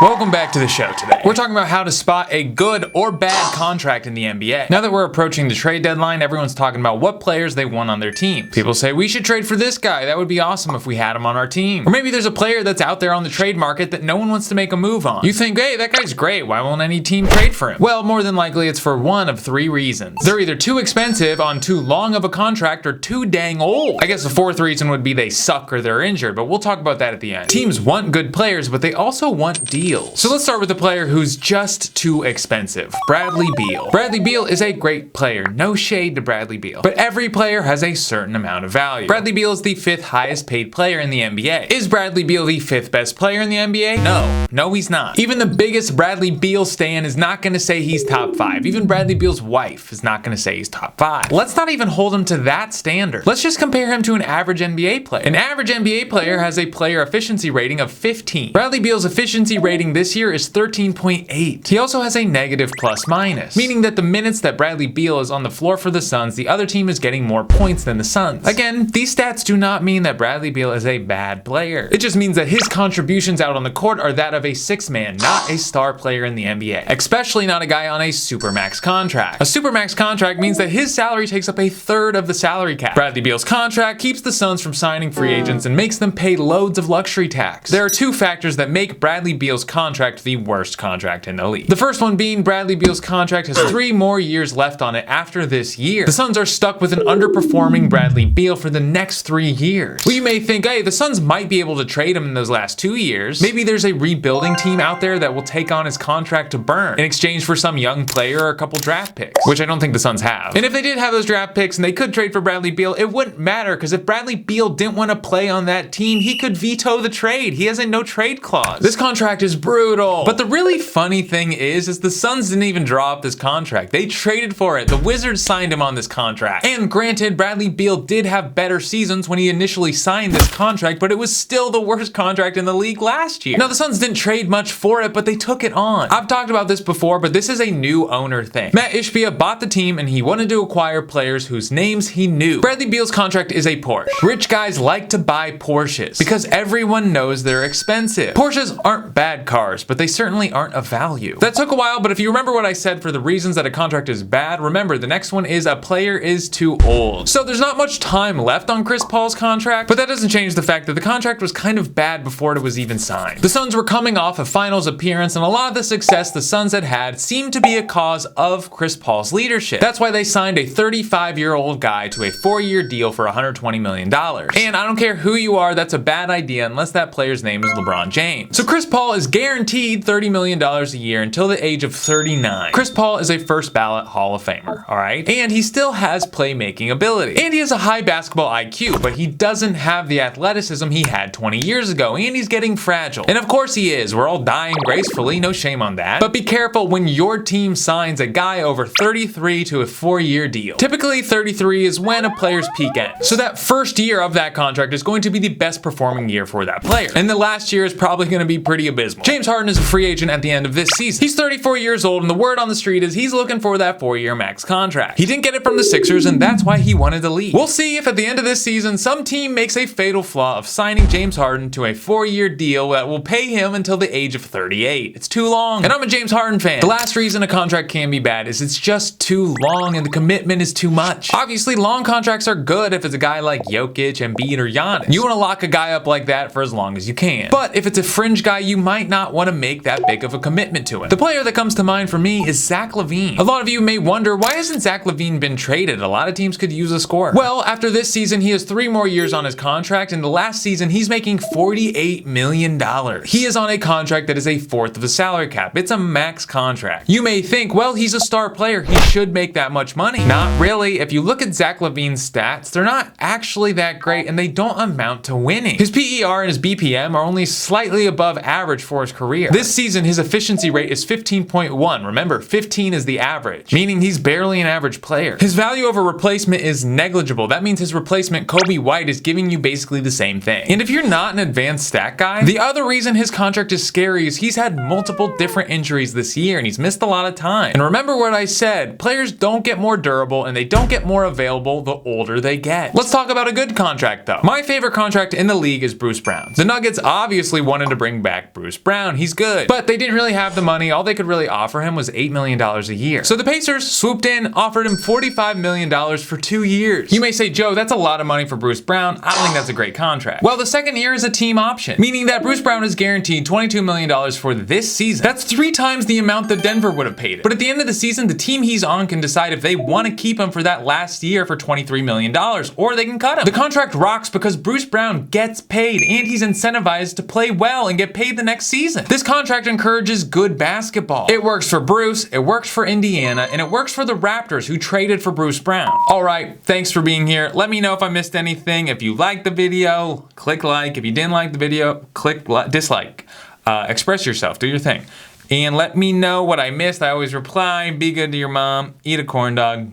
Welcome back to the show today. We're talking about how to spot a good or bad contract in the NBA. Now that we're approaching the trade deadline, everyone's talking about what players they want on their team. People say, we should trade for this guy. That would be awesome if we had him on our team. Or maybe there's a player that's out there on the trade market that no one wants to make a move on. You think, hey, that guy's great. Why won't any team trade for him? Well, more than likely it's for one of three reasons. They're either too expensive, on too long of a contract, or too dang old. I guess the fourth reason would be they suck or they're injured, but we'll talk about that at the end. Teams want good players, but they also want deals. So let's start with a player who's just too expensive. Bradley Beal. Bradley Beal is a great player. No shade to Bradley Beal. But every player has a certain amount of value. Bradley Beal is the 5th highest paid player in the NBA. Is Bradley Beal the 5th best player in the NBA? No. No, he's not. Even the biggest Bradley Beal stan is not going to say he's top 5. Even Bradley Beal's wife is not going to say he's top 5. Let's not even hold him to that standard. Let's just compare him to an average NBA player. An average NBA player has a player efficiency rating of 15. Bradley Beal's efficiency rating this year is 13.8. He also has a negative plus minus, meaning that the minutes that Bradley Beal is on the floor for the Suns, the other team is getting more points than the Suns. Again, these stats do not mean that Bradley Beal is a bad player. It just means that his contributions out on the court are that of a 6th man, not a star player in the NBA, especially not a guy on a supermax contract. A supermax contract means that his salary takes up a third of the salary cap. Bradley Beal's contract keeps the Suns from signing free agents and makes them pay loads of luxury tax. There are two factors that make Bradley Beal's contract the worst contract in the league. The first one being Bradley Beal's contract has 3 more years left on it after this year. The Suns are stuck with an underperforming Bradley Beal for the next 3 years. Well, you may think, hey, the Suns might be able to trade him in those last 2 years. Maybe there's a rebuilding team out there that will take on his contract to burn in exchange for some young player or a couple draft picks, which I don't think the Suns have. And if they did have those draft picks and they could trade for Bradley Beal, it wouldn't matter, because if Bradley Beal didn't want to play on that team, he could veto the trade. He has a no trade clause. This contract is brutal. But the really funny thing is the Suns didn't even draw up this contract. They traded for it. The Wizards signed him on this contract. And granted, Bradley Beal did have better seasons when he initially signed this contract, but it was still the worst contract in the league last year. Now, the Suns didn't trade much for it, but they took it on. I've talked about this before, but this is a new owner thing. Matt Ishbia bought the team and he wanted to acquire players whose names he knew. Bradley Beal's contract is a Porsche. Rich guys like to buy Porsches because everyone knows they're expensive. Porsches aren't bad cars, but they certainly aren't a value. That took a while, but if you remember what I said for the reasons that a contract is bad, remember the next one is a player is too old. So there's not much time left on Chris Paul's contract, but that doesn't change the fact that the contract was kind of bad before it was even signed. The Suns were coming off a finals appearance, and a lot of the success the Suns had seemed to be a cause of Chris Paul's leadership. That's why they signed a 35-year-old guy to a 4-year deal for $120 million. And I don't care who you are, that's a bad idea unless that player's name is LeBron James. So Chris Paul is guaranteed $30 million a year until the age of 39. Chris Paul is a first ballot Hall of Famer, alright? And he still has playmaking ability. And he has a high basketball IQ, but he doesn't have the athleticism he had 20 years ago, and he's getting fragile. And of course he is. We're all dying gracefully, no shame on that. But be careful when your team signs a guy over 33 to a 4-year deal. Typically 33 is when a player's peak ends. So that first year of that contract is going to be the best performing year for that player. And the last year is probably going to be pretty abysmal. James Harden is a free agent at the end of this season. He's 34 years old, and the word on the street is he's looking for that 4-year max contract. He didn't get it from the Sixers, and that's why he wanted to leave. We'll see if at the end of this season some team makes a fatal flaw of signing James Harden to a 4-year deal that will pay him until the age of 38. It's too long. And I'm a James Harden fan. The last reason a contract can be bad is it's just too long and the commitment is too much. Obviously, long contracts are good if it's a guy like Jokic, Embiid, or Giannis. You want to lock a guy up like that for as long as you can. But if it's a fringe guy, you might not want to make that big of a commitment to him. The player that comes to mind for me is Zach LaVine. A lot of you may wonder, why hasn't Zach LaVine been traded? A lot of teams could use a scorer. Well, after this season, he has 3 more years on his contract, and the last season, he's making $48 million. He is on a contract that is a 4th of the salary cap. It's a max contract. You may think, well, he's a star player. He should make that much money. Not really. If you look at Zach LaVine's stats, they're not actually that great, and they don't amount to winning. His PER and his BPM are only slightly above average for his career. This season, his efficiency rate is 15.1. Remember, 15 is the average, meaning he's barely an average player. His value over replacement is negligible. That means his replacement, Kobe White, is giving you basically the same thing. And if you're not an advanced stat guy, the other reason his contract is scary is he's had multiple different injuries this year and he's missed a lot of time. And remember what I said, players don't get more durable and they don't get more available the older they get. Let's talk about a good contract though. My favorite contract in the league is Bruce Brown's. The Nuggets obviously wanted to bring back Bruce Brown. Brown, he's good. But they didn't really have the money. All they could really offer him was $8 million a year. So the Pacers swooped in, offered him $45 million for 2 years. You may say, Joe, that's a lot of money for Bruce Brown. I don't think that's a great contract. Well, the second year is a team option, meaning that Bruce Brown is guaranteed $22 million for this season. That's 3 times the amount that Denver would have paid him. But at the end of the season, the team he's on can decide if they want to keep him for that last year for $23 million, or they can cut him. The contract rocks because Bruce Brown gets paid and he's incentivized to play well and get paid the next season. This contract encourages good basketball. It works for Bruce, it works for Indiana, and it works for the Raptors who traded for Bruce Brown. All right, thanks for being here. Let me know if I missed anything. If you liked the video, click like. If you didn't like the video, click dislike. Express yourself, do your thing. And let me know what I missed. I always reply. Be good to your mom. Eat a corn dog.